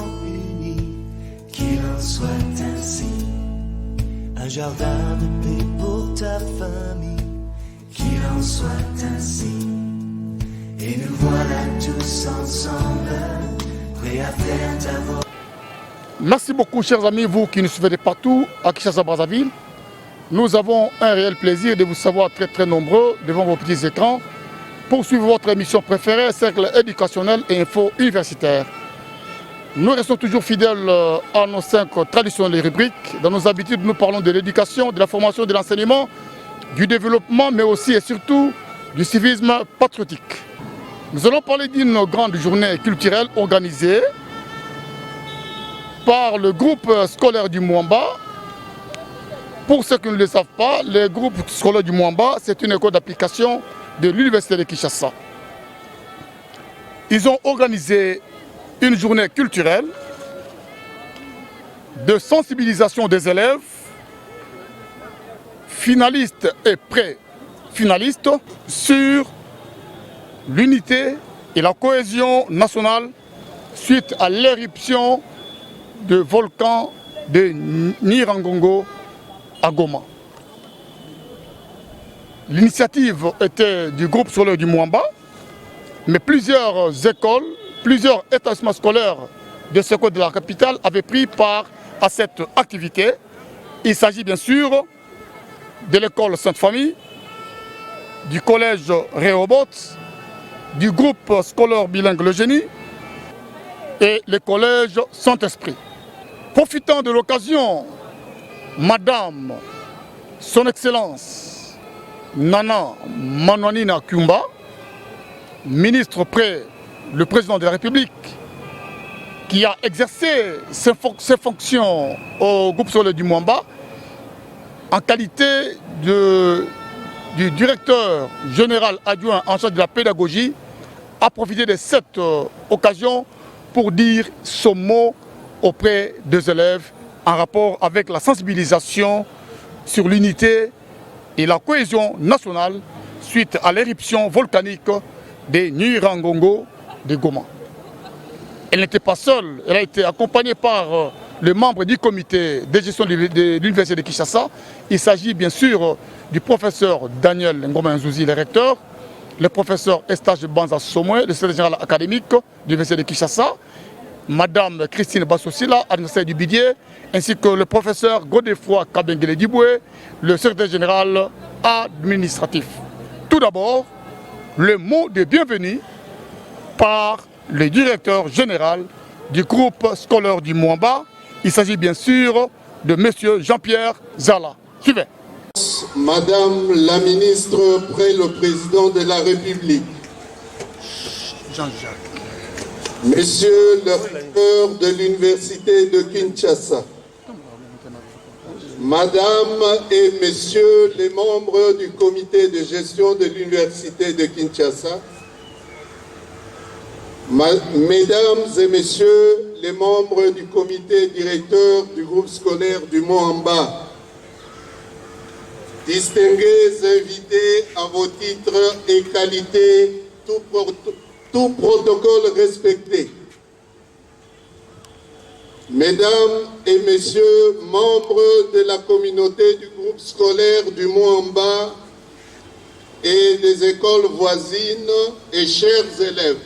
seront unis, qu'il en soit ainsi. Un jardin de paix pour ta famille, qu'il en soit ainsi. Et nous voilà tous ensemble, prêts à faire ta voix. Merci beaucoup, chers amis, vous qui nous suivez de partout à Kinshasa-Brazzaville. Nous avons un réel plaisir de vous savoir très nombreux devant vos petits écrans pour suivre votre émission préférée, Cercle éducationnel et info universitaire. Nous restons toujours fidèles à nos 5 traditionnelles rubriques. Dans nos habitudes, nous parlons de l'éducation, de la formation, de l'enseignement, du développement, mais aussi et surtout du civisme patriotique. Nous allons parler d'une grande journée culturelle organisée par le groupe scolaire du Mwamba. Pour ceux qui ne le savent pas, le groupe scolaire du Mwamba, c'est une école d'application de l'université de Kinshasa. Ils ont organisé une journée culturelle de sensibilisation des élèves, finalistes et pré-finalistes, sur l'unité et la cohésion nationale suite à l'éruption de volcan de Nyiragongo à Goma. L'initiative était du groupe scolaire du Mwamba, mais plusieurs écoles, plusieurs établissements scolaires de ce côté de la capitale avaient pris part à cette activité. Il s'agit bien sûr de l'école Sainte-Famille, du collège Rehoboth, du groupe scolaire bilingue Le Génie et le collège Saint-Esprit. Profitant de l'occasion, Madame, Son Excellence Nana Manouanina Kumba, ministre près le président de la République, qui a exercé ses fonctions au groupe scolaire du Mwamba en qualité du directeur général adjoint en charge de la pédagogie, a profité de cette occasion pour dire son mot auprès des élèves en rapport avec la sensibilisation sur l'unité et la cohésion nationale suite à l'éruption volcanique de Nyiragongo de Goma. Elle n'était pas seule, elle a été accompagnée par les membres du comité de gestion de l'université de Kinshasa. Il s'agit bien sûr du professeur Daniel Ngoma Nzouzi, le recteur, le professeur Eustache Banza Somoué, le secrétaire général académique de l'université de Kinshasa, Madame Christine Bassosila, administratrice du Bidier, ainsi que le professeur Godefroy Kabengele Diboué, le secrétaire général administratif. Tout d'abord, le mot de bienvenue par le directeur général du groupe scolaire du Mwamba. Il s'agit bien sûr de M. Jean-Pierre Zala. Suivez. Madame la ministre près le président de la République, Jean-Jacques. Monsieur le recteur de l'université de Kinshasa, Madame et Messieurs les membres du comité de gestion de l'université de Kinshasa, Mesdames et Messieurs les membres du comité directeur du groupe scolaire du Mwamba, distingués invités à vos titres et qualités, tout protocole respecté. Mesdames et Messieurs, membres de la communauté du groupe scolaire du Mwamba et des écoles voisines et chers élèves,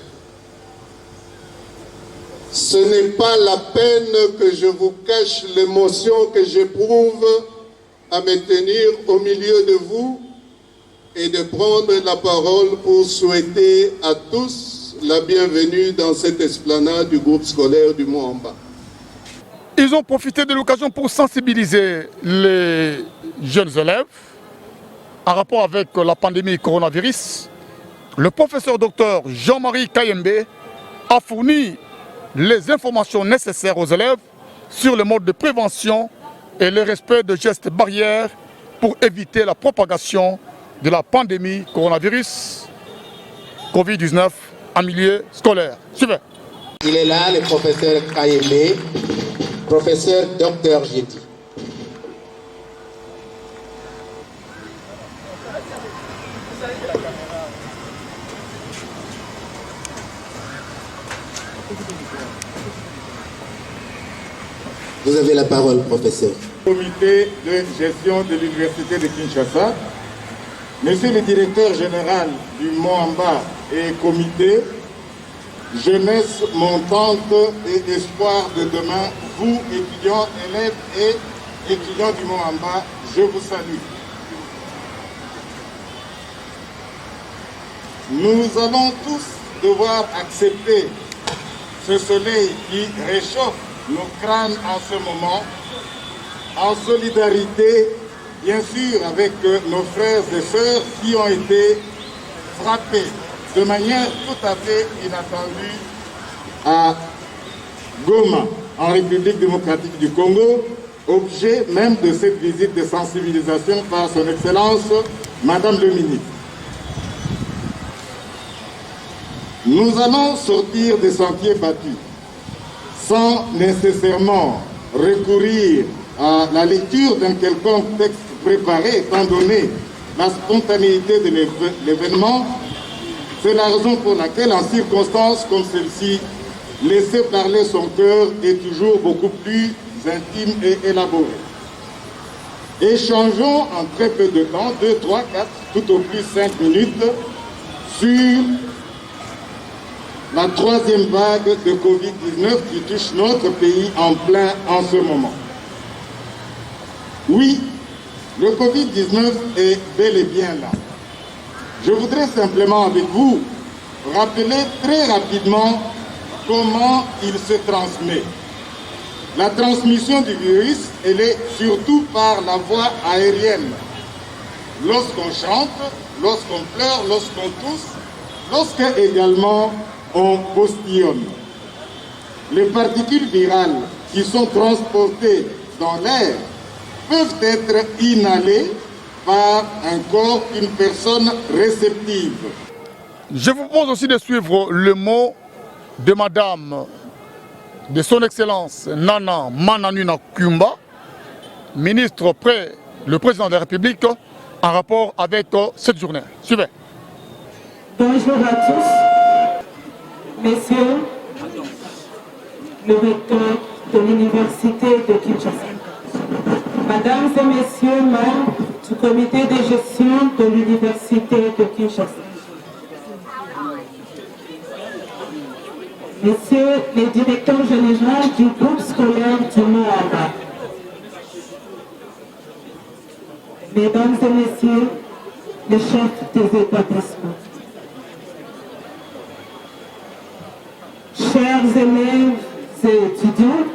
ce n'est pas la peine que je vous cache l'émotion que j'éprouve à me tenir au milieu de vous et de prendre la parole pour souhaiter à tous la bienvenue dans cette esplanade du groupe scolaire du Mwamba. Ils ont profité de l'occasion pour sensibiliser les jeunes élèves en rapport avec la pandémie coronavirus. Le professeur docteur Jean-Marie Kayembe a fourni les informations nécessaires aux élèves sur le mode de prévention et le respect de gestes barrières pour éviter la propagation de la pandémie coronavirus Covid-19 en milieu scolaire. Suivez. Il est là, le professeur Kayembe, professeur docteur Jeti. Vous avez la parole, professeur. Comité de gestion de l'Université de Kinshasa, Monsieur le directeur général du Moamba et comité, jeunesse montante et espoir de demain, vous étudiants, élèves et étudiants du Moamba, je vous salue. Nous allons tous devoir accepter ce soleil qui réchauffe nos crânes en ce moment, en solidarité, bien sûr, avec nos frères et sœurs qui ont été frappés de manière tout à fait inattendue à Goma, en République démocratique du Congo, objet même de cette visite de sensibilisation par son Excellence, Madame le Ministre. Nous allons sortir des sentiers battus sans nécessairement recourir à la lecture d'un quelconque texte préparé, étant donné la spontanéité de l'événement. C'est la raison pour laquelle, en circonstances comme celle-ci, laisser parler son cœur est toujours beaucoup plus intime et élaboré. Échangeons en très peu de temps, 2, 3, 4, tout au plus 5 minutes, sur la troisième vague de Covid-19 qui touche notre pays en plein en ce moment. Oui, le Covid-19 est bel et bien là. Je voudrais simplement avec vous rappeler très rapidement comment il se transmet. La transmission du virus, elle est surtout par la voie aérienne. Lorsqu'on chante, lorsqu'on pleure, lorsqu'on tousse, lorsque également on postillonne. Les particules virales qui sont transportées dans l'air peuvent être inhalées par un corps, une personne réceptive. Je vous propose aussi de suivre le mot de Madame, de son Excellence Nana Mananuna Kumba, ministre près le président de la République, en rapport avec cette journée. Suivez. Bonjour à tous, messieurs, le recteur de l'Université de Kinshasa. Mesdames et messieurs, membres du comité de gestion de l'Université de Kinshasa. Messieurs les directeurs généraux du groupe scolaire du Moamba. Mesdames et messieurs, les chefs des établissements. Chers élèves et étudiants,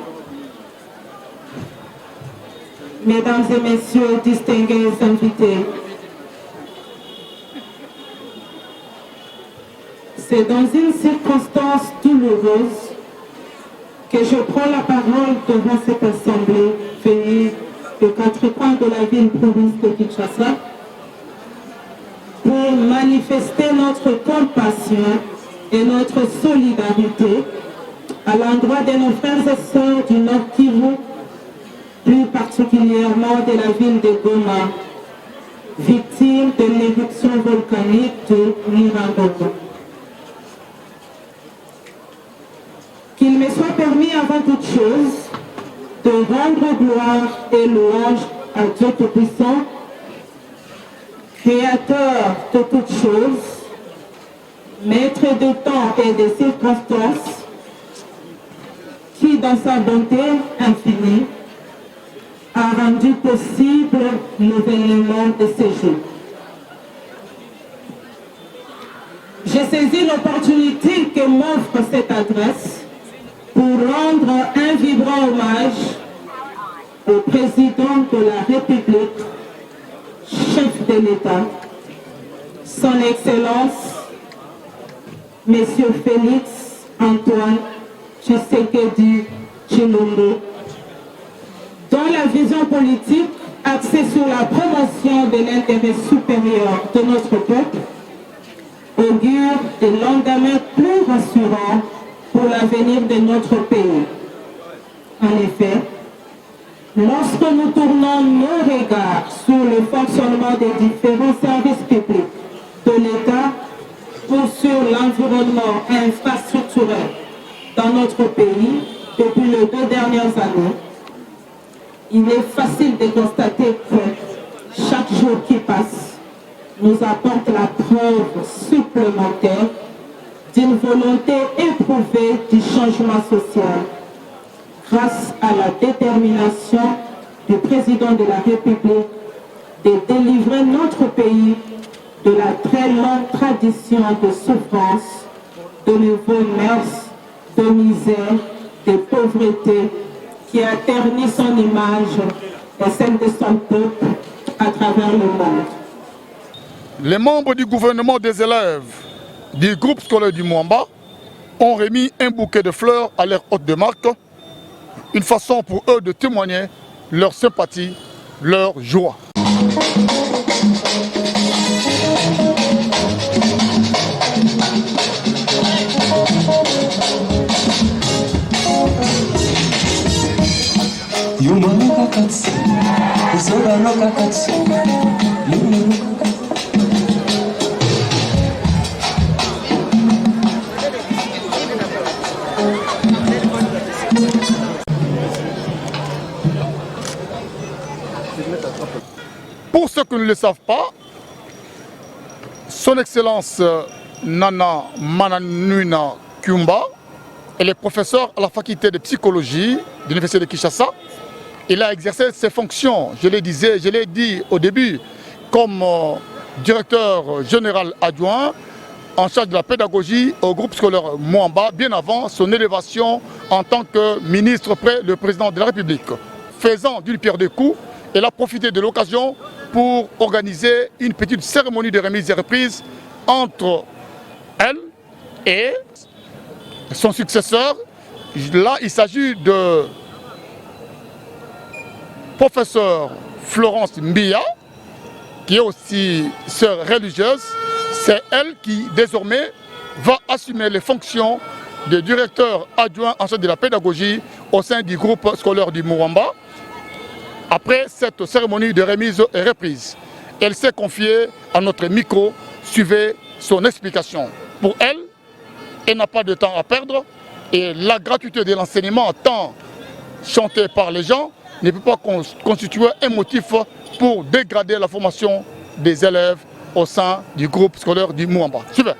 mesdames et messieurs, distingués invités, c'est dans une circonstance douloureuse que je prends la parole devant cette assemblée venue des 4 coins de la ville-province de Kinshasa pour manifester notre compassion et notre solidarité à l'endroit de nos frères et sœurs du Nord Kivu, plus particulièrement de la ville de Goma, victime de l'éruption volcanique de Nyiragongo. Qu'il me soit permis avant toute chose de rendre gloire et louange à Dieu Tout-Puissant, Créateur de toutes choses, Maître de temps et des circonstances, qui dans sa bonté infinie a rendu possible l'événement de ces jours. J'ai saisi l'opportunité que m'offre cette adresse pour rendre un vibrant hommage au président de la République, chef de l'État, son Excellence, Monsieur Félix Antoine Tshisekedi Tshilombo, dont la vision politique axée sur la promotion de l'intérêt supérieur de notre peuple augure des lendemains plus rassurants pour l'avenir de notre pays. En effet, lorsque nous tournons nos regards sur le fonctionnement des différents services publics de l'État ou sur l'environnement infrastructurel dans notre pays depuis les 2 dernières années, il est facile de constater que chaque jour qui passe nous apporte la preuve supplémentaire d'une volonté éprouvée du changement social grâce à la détermination du président de la République de délivrer notre pays de la très longue tradition de souffrance, de nouveaux mœurs, de misère, de pauvreté qui a terni son image et celle de son peuple à travers le monde. Les membres du gouvernement des élèves du groupe scolaire du Mwamba ont remis un bouquet de fleurs à leur hôte de marque, une façon pour eux de témoigner leur sympathie, leur joie. Pour ceux qui ne le savent pas, son Excellence Nana Mananuna Kyumba, elle est professeure à la faculté de psychologie de l'Université de Kinshasa. Il a exercé ses fonctions, je l'ai dit au début, comme directeur général adjoint en charge de la pédagogie au groupe scolaire Mwamba, bien avant son élévation en tant que ministre près le président de la République. Faisant d'une pierre deux coups, elle a profité de l'occasion pour organiser une petite cérémonie de remise et reprise entre elle et son successeur. Là, il s'agit de professeur Florence Mbia, qui est aussi sœur religieuse. C'est elle qui, désormais, va assumer les fonctions de directeur adjoint en charge de la pédagogie au sein du groupe scolaire du Mwamba. Après cette cérémonie de remise et reprise, elle s'est confiée à notre micro. Suivez son explication. Pour elle, elle n'a pas de temps à perdre et la gratuité de l'enseignement tant chanté par les gens ne peut pas constituer un motif pour dégrader la formation des élèves au sein du groupe scolaire du Mwamba. Suivez.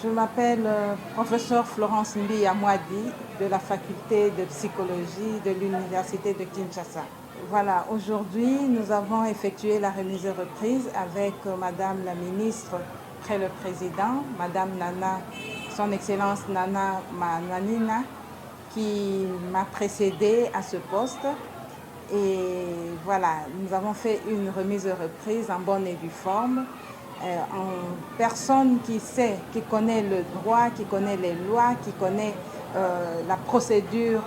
Je m'appelle professeur Florence Mbi Amouadi de la faculté de psychologie de l'Université de Kinshasa. Voilà, aujourd'hui nous avons effectué la remise et reprise avec Madame la ministre près le président, Madame Nana, son Excellence Nana Mananina, qui m'a précédée à ce poste. Et voilà, nous avons fait une remise et reprise en bonne et due forme. En personne qui sait, qui connaît le droit, qui connaît les lois, qui connaît la procédure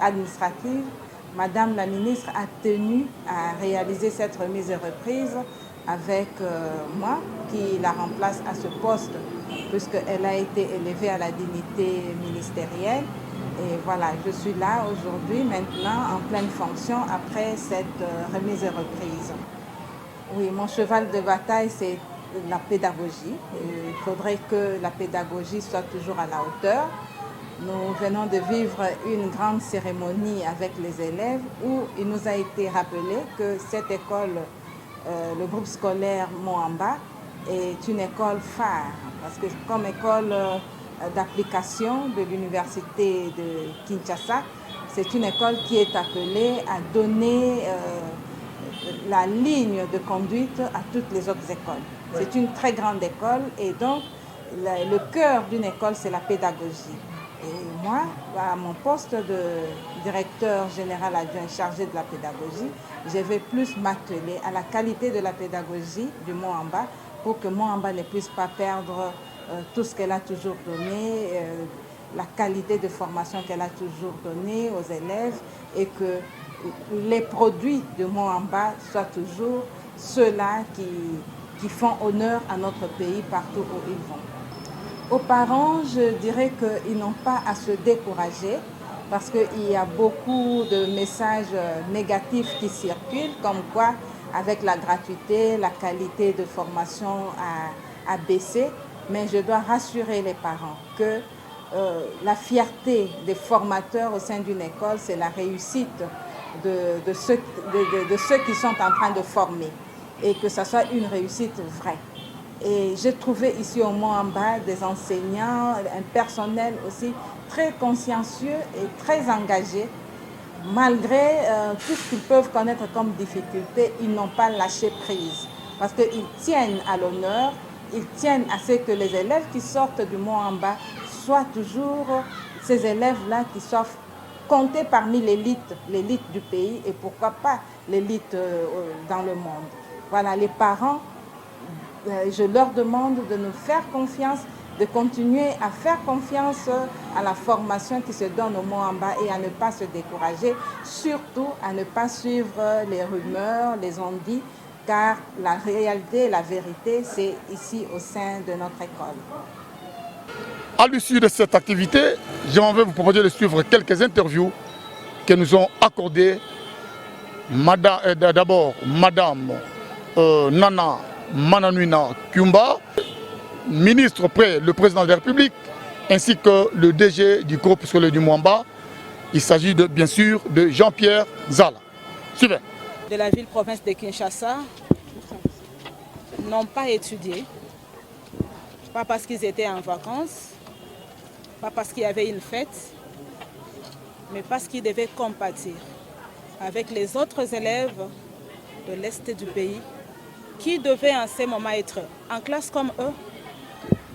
administrative, Madame la ministre a tenu à réaliser cette remise et reprise avec moi, qui la remplace à ce poste, puisqu'elle a été élevée à la dignité ministérielle. Et voilà, je suis là aujourd'hui, maintenant, en pleine fonction, après cette remise et reprise. Oui, mon cheval de bataille, c'est la pédagogie. Il faudrait que la pédagogie soit toujours à la hauteur. Nous venons de vivre une grande cérémonie avec les élèves où il nous a été rappelé que cette école, le groupe scolaire Mwamba, est une école phare. Parce que comme école d'application de l'université de Kinshasa, c'est une école qui est appelée à donner la ligne de conduite à toutes les autres écoles. C'est une très grande école et donc le cœur d'une école, c'est la pédagogie. Et moi, à mon poste de directeur général adjoint chargé de la pédagogie, je vais plus m'atteler à la qualité de la pédagogie du Mwamba pour que Mwamba ne puisse pas perdre tout ce qu'elle a toujours donné, la qualité de formation qu'elle a toujours donnée aux élèves et que les produits de Mwamba soient toujours ceux-là qui font honneur à notre pays partout où ils vont. Aux parents, je dirais qu'ils n'ont pas à se décourager parce qu'il y a beaucoup de messages négatifs qui circulent, comme quoi avec la gratuité, la qualité de formation a baissé. Mais je dois rassurer les parents que la fierté des formateurs au sein d'une école, c'est la réussite de ceux qui sont en train de former et que ça soit une réussite vraie. Et j'ai trouvé ici au Mont-en-Bas des enseignants, un personnel aussi très consciencieux et très engagé. Malgré tout ce qu'ils peuvent connaître comme difficulté, ils n'ont pas lâché prise. Parce qu'ils tiennent à l'honneur, ils tiennent à ce que les élèves qui sortent du Mont-en-Bas soient toujours ces élèves-là qui soient comptés parmi l'élite du pays et pourquoi pas l'élite dans le monde. Voilà, les parents, je leur demande de nous faire confiance, de continuer à faire confiance à la formation qui se donne au Mont-en-Bas et à ne pas se décourager, surtout à ne pas suivre les rumeurs, les on-dit, car la réalité, la vérité, c'est ici au sein de notre école. À l'issue de cette activité, j'aimerais vous proposer de suivre quelques interviews que nous ont accordées d'abord Madame Nana Mananuina Kumba, ministre près le président de la République, ainsi que le DG du groupe scolaire du Mont-en-Bas. Il s'agit bien sûr de Jean-Pierre Zala. Suivez. De la ville-province de Kinshasa n'ont pas étudié, pas parce qu'ils étaient en vacances, pas parce qu'il y avait une fête, mais parce qu'ils devaient compatir avec les autres élèves de l'Est du pays qui devaient en ce moment être en classe comme eux,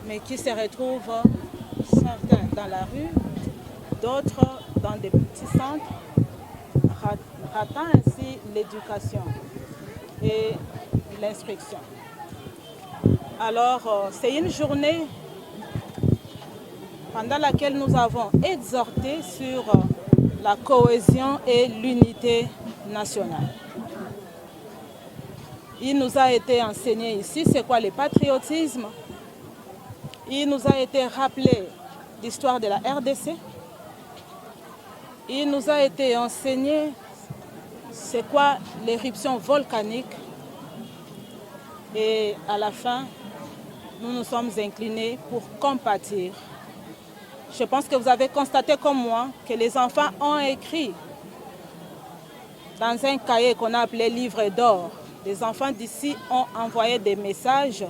mais qui se retrouvent certains dans la rue, d'autres dans des petits centres, ratant ainsi l'éducation et l'instruction. Alors, c'est une journée pendant laquelle nous avons exhorté sur la cohésion et l'unité nationale. Il nous a été enseigné ici c'est quoi le patriotisme. Il nous a été rappelé l'histoire de la RDC. Il nous a été enseigné c'est quoi l'éruption volcanique. Et à la fin, nous nous sommes inclinés pour compatir. Je pense que vous avez constaté comme moi que les enfants ont écrit dans un cahier qu'on a appelé livre d'or. Les enfants d'ici ont envoyé des messages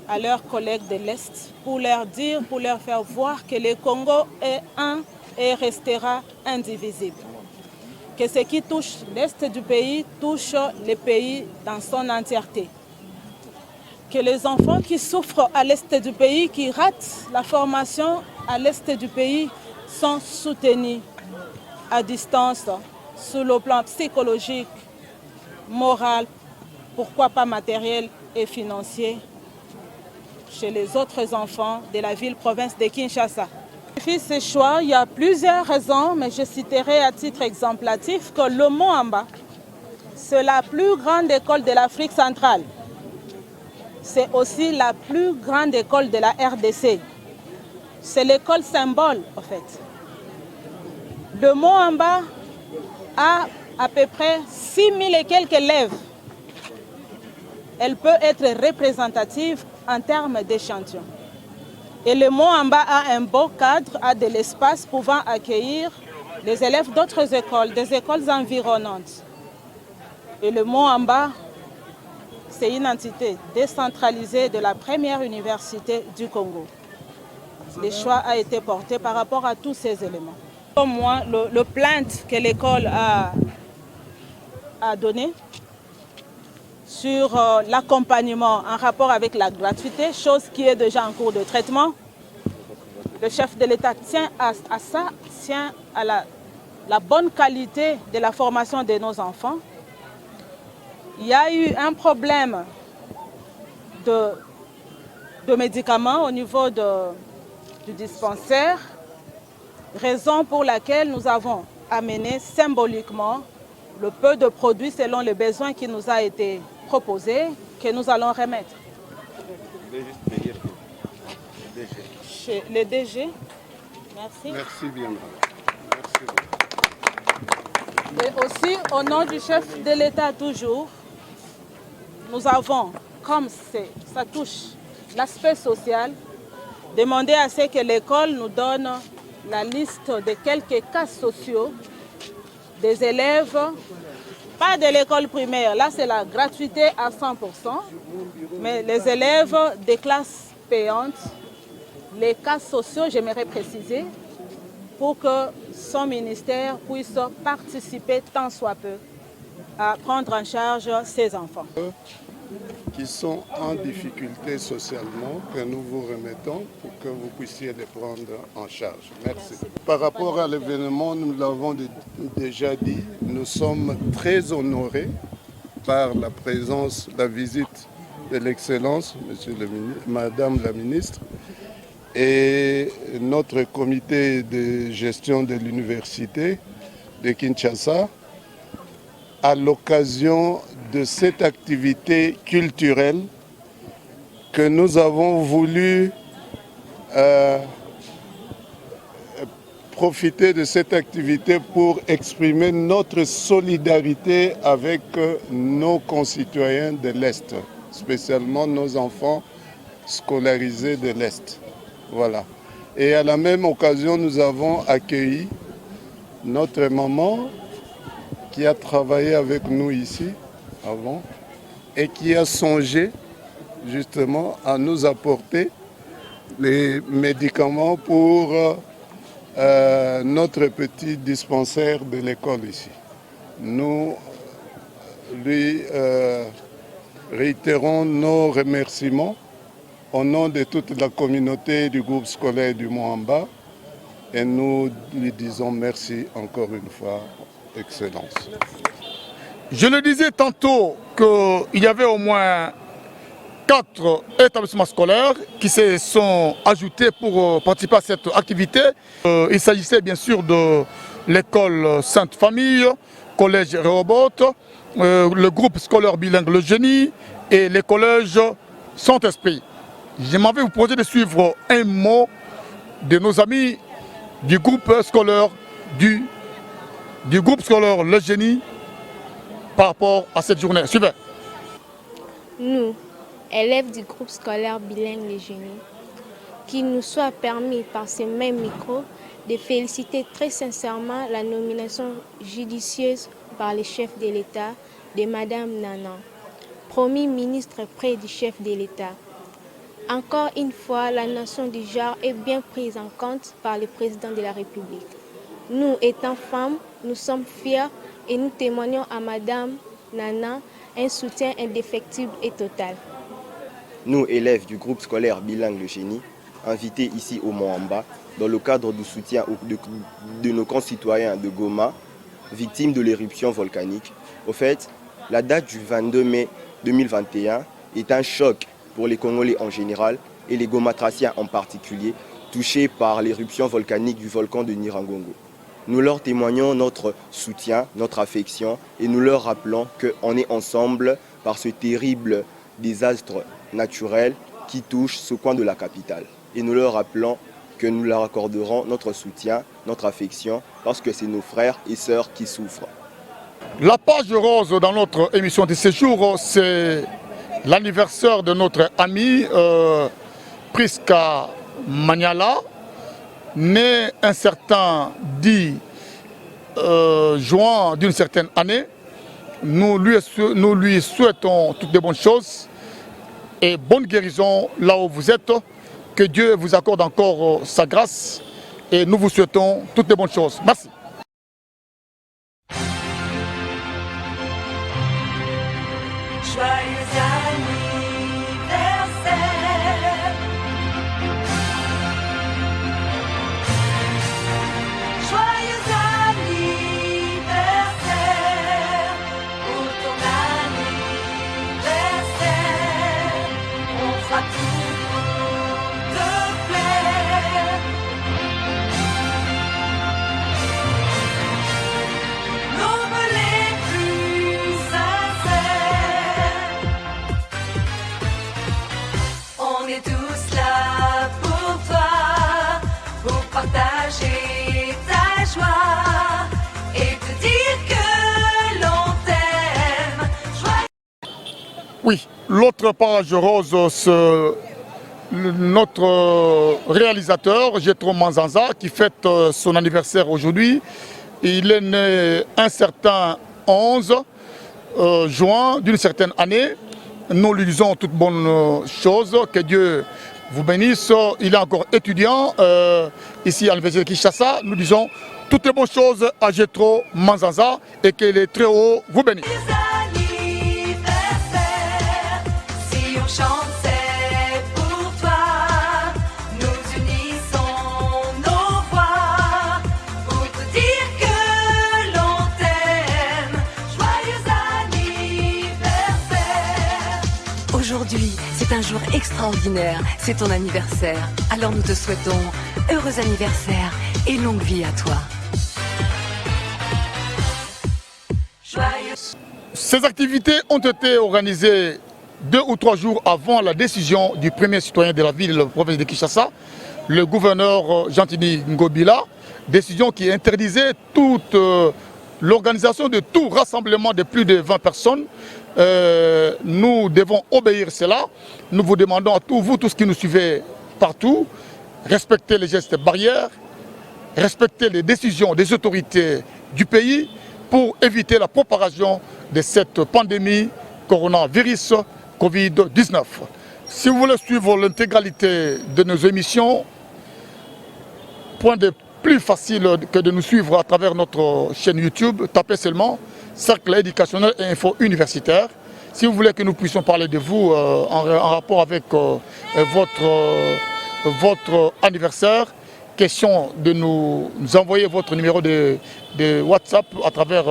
à leurs collègues de l'Est pour leur dire, pour leur faire voir que le Congo est un et restera indivisible. Que ce qui touche l'Est du pays touche le pays dans son entièreté. Que les enfants qui souffrent à l'Est du pays, qui ratent la formation à l'Est du pays, sont soutenus à distance sur le plan psychologique, moral, pourquoi pas matériel et financier, chez les autres enfants de la ville-province de Kinshasa. Depuis ce choix, il y a plusieurs raisons, mais je citerai à titre exemplatif que le Mont-en-Bas, c'est la plus grande école de l'Afrique centrale. C'est aussi la plus grande école de la RDC. C'est l'école symbole, en fait. Le Mont-en-Bas a à peu près 6 000 et quelques élèves. Elle peut être représentative en termes d'échantillons. Et le Mont-en-Bas a un beau cadre, a de l'espace pouvant accueillir les élèves d'autres écoles, des écoles environnantes. Et le Mont-en-Bas, c'est une entité décentralisée de la première université du Congo. Le choix a été porté par rapport à tous ces éléments. Pour moi, le plainte que l'école a donné sur l'accompagnement en rapport avec la gratuité, chose qui est déjà en cours de traitement. Le chef de l'État tient à ça, tient à la bonne qualité de la formation de nos enfants. Il y a eu un problème de médicaments au niveau du dispensaire, raison pour laquelle nous avons amené symboliquement le peu de produits selon les besoins qui nous a été proposé, que nous allons remettre. Chez le DG. Merci. Merci bien. Et aussi, au nom du chef de l'État toujours, nous avons, comme ça touche l'aspect social, demandé à ce que l'école nous donne la liste de quelques cas sociaux des élèves, pas de l'école primaire, là c'est la gratuité à 100%, mais les élèves des classes payantes, les cas sociaux, j'aimerais préciser, pour que son ministère puisse participer tant soit peu à prendre en charge ses enfants. Qui sont en difficulté socialement, que nous vous remettons pour que vous puissiez les prendre en charge. Merci. Par rapport à l'événement, nous l'avons déjà dit, nous sommes très honorés par la présence, la visite de l'Excellence, Madame la Ministre, et notre comité de gestion de l'université de Kinshasa, à l'occasion de cette activité culturelle que nous avons voulu profiter de cette activité pour exprimer notre solidarité avec nos concitoyens de l'Est, spécialement nos enfants scolarisés de l'Est. Voilà. Et à la même occasion, nous avons accueilli notre maman qui a travaillé avec nous ici avant et qui a songé justement à nous apporter les médicaments pour notre petit dispensaire de l'école ici. Nous lui réitérons nos remerciements au nom de toute la communauté du groupe scolaire du Moamba et nous lui disons merci encore une fois, Excellence. Je le disais tantôt qu'il y avait au moins 4 établissements scolaires qui se sont ajoutés pour participer à cette activité. Il s'agissait bien sûr de l'école Sainte-Famille, collège Rehoboth, le groupe scolaire bilingue Le Génie et les collèges Saint-Esprit. Je m'avais vous proposé de suivre un mot de nos amis du groupe scolaire Le Génie par rapport à cette journée. Suivez. Nous, élèves du groupe scolaire bilingue Le Génie, qu'il nous soit permis par ce même micro de féliciter très sincèrement la nomination judicieuse par le chef de l'État de Madame Nana, promis ministre près du chef de l'État. Encore une fois, la notion du genre est bien prise en compte par le président de la République. Nous, étant femmes, nous sommes fiers et nous témoignons à Madame Nana un soutien indéfectible et total. Nous, élèves du groupe scolaire bilingue Le Génie, invités ici au Moamba, dans le cadre du soutien de nos concitoyens de Goma, victimes de l'éruption volcanique. Au fait, la date du 22 mai 2021 est un choc pour les Congolais en général et les Gomatraciens en particulier, touchés par l'éruption volcanique du volcan de Nyiragongo. Nous leur témoignons notre soutien, notre affection et nous leur rappelons qu'on est ensemble par ce terrible désastre naturel qui touche ce coin de la capitale. Et nous leur rappelons que nous leur accorderons notre soutien, notre affection, parce que c'est nos frères et sœurs qui souffrent. La page rose dans notre émission de séjour, c'est l'anniversaire de notre ami Priska Maniala, né un certain 10 juin d'une certaine année. Nous lui souhaitons toutes de bonnes choses et bonne guérison là où vous êtes. Que Dieu vous accorde encore sa grâce et nous vous souhaitons toutes de bonnes choses. Merci. Joyeux anniversaire. Joyeux anniversaire. Pour ton anniversaire, on fera tout pour te plaire. Nos vœux les plus sincères. On est tous là pour toi, pour partager ta joie et te dire que l'on t'aime. Oui, l'autre page rose, c'est notre réalisateur, Jetro Manzanza, qui fête son anniversaire aujourd'hui. Il est né un certain 11 juin d'une certaine année. Nous lui disons toutes bonnes choses, que Dieu vous bénisse. Il est encore étudiant ici à l'Université de Kinshasa. Nous disons toutes les bonnes choses à Jetro Manzanza et que les très hauts vous bénissent. Si on chante, c'est pour toi. Nous unissons nos voix pour te dire que l'on t'aime. Joyeux anniversaire. Aujourd'hui, c'est un jour extraordinaire. C'est ton anniversaire. Alors nous te souhaitons heureux anniversaire et longue vie à toi. Ces activités ont été organisées 2 ou 3 jours avant la décision du premier citoyen de la ville, le province de Kinshasa, le gouverneur Jean-Tini Ngobila, décision qui interdisait toute l'organisation de tout rassemblement de plus de 20 personnes. Nous devons obéir cela. Nous vous demandons à tous qui nous suivez partout, respecter les gestes barrières, respecter les décisions des autorités du pays pour éviter la propagation de cette pandémie coronavirus Covid-19. Si vous voulez suivre l'intégralité de nos émissions, point de plus facile que de nous suivre à travers notre chaîne YouTube, tapez seulement Cercle éducationnel et info universitaire. Si vous voulez que nous puissions parler de vous en rapport avec votre anniversaire, question de nous envoyer votre numéro de WhatsApp à travers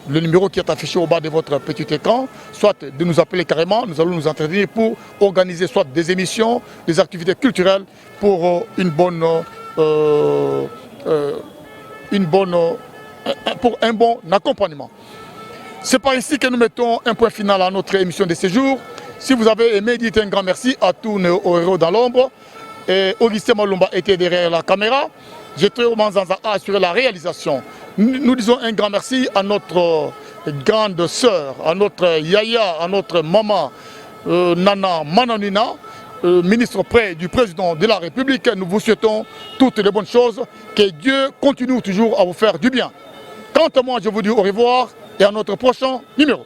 le numéro qui est affiché au bas de votre petit écran, soit de nous appeler carrément, nous allons nous entretenir pour organiser soit des émissions, des activités culturelles pour pour un bon accompagnement. C'est par ici que nous mettons un point final à notre émission de ce jour. Si vous avez aimé, dites un grand merci à tous nos héros dans l'ombre. Augustin Malumba était derrière la caméra. Jetro Manzanza a assuré la réalisation. Nous disons un grand merci à notre grande sœur, à notre yaya, à notre maman Nana Mananina, ministre près du président de la République. Nous vous souhaitons toutes les bonnes choses. Que Dieu continue toujours à vous faire du bien. Quant à moi, je vous dis au revoir et à notre prochain numéro.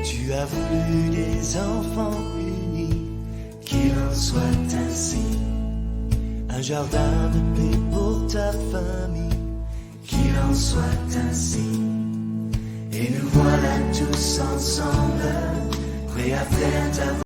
Tu as voulu des enfants unis, qu'il en soit ainsi. Un jardin de paix pour ta famille, qu'il en soit ainsi. Et nous voilà tous ensemble, prêts à faire ta